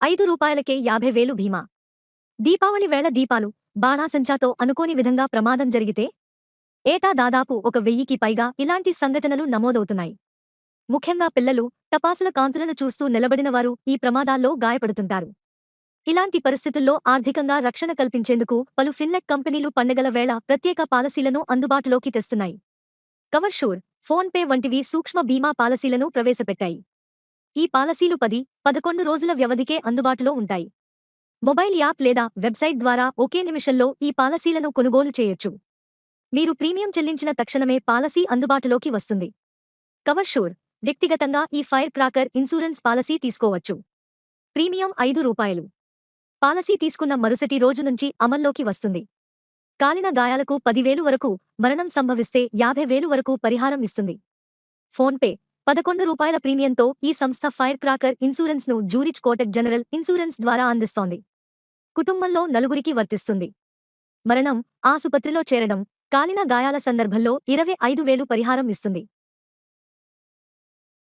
రూ. 5కే 50,000 బీమా. దీపావళి వేళ దీపాలు, బాణాసంచాతో అనుకోని విధంగా ప్రమాదం జరిగితే? ఏటా దాదాపు 1,000కి పైగా ఇలాంటి సంఘటనలు నమోదవుతున్నాయి. ముఖ్యంగా పిల్లలు, టపాసుల కాంతులను చూస్తూ నిలబడినవారు ఈ ప్రమాదాల్లో గాయపడుతుంటారు. ఇలాంటి పరిస్థితుల్లో ఆర్థికంగా రక్షణ కల్పించేందుకు పలు ఫిన్లెక్ కంపెనీలు పండగల వేళ ప్రత్యేక పాలసీలను అందుబాటులోకి తెస్తున్నాయి. కవర్షూర్, ఫోన్పే వంటివి సూక్ష్మ బీమా పాలసీలను ప్రవేశపెట్టాయి. ఈ పాలసీలు 10-11 రోజుల వ్యవధికే అందుబాటులో ఉంటాయి. మొబైల్ యాప్ లేదా వెబ్సైట్ ద్వారా ఒకే నిమిషంలో ఈ పాలసీలను కొనుగోలు చేయొచ్చు. మీరు ప్రీమియం చెల్లించిన తక్షణమే పాలసీ అందుబాటులోకి వస్తుంది. కవర్షూర్, వ్యక్తిగతంగా ఈ ఫైర్ క్రాకర్ ఇన్సూరెన్స్ పాలసీ తీసుకోవచ్చు. ప్రీమియం రూ. 5. పాలసీ తీసుకున్న మరుసటి రోజు నుంచి అమల్లోకి వస్తుంది. కాలిన గాయాలకు 10,000 వరకు, మరణం సంభవిస్తే 50,000 వరకు పరిహారం ఇస్తుంది. ఫోన్పే, రూ. 11 ప్రీమియంతో ఈ సంస్థ ఫైర్ క్రాకర్ ఇన్సూరెన్స్ను జూరిచ్ కోటక్ జనరల్ ఇన్సూరెన్స్ ద్వారా అందిస్తోంది. కుటుంబంలో నలుగురికి వర్తిస్తుంది. మరణం, ఆసుపత్రిలో చేరడం, కాలిన గాయాల సందర్భంలో 25,000 పరిహారం ఇస్తుంది.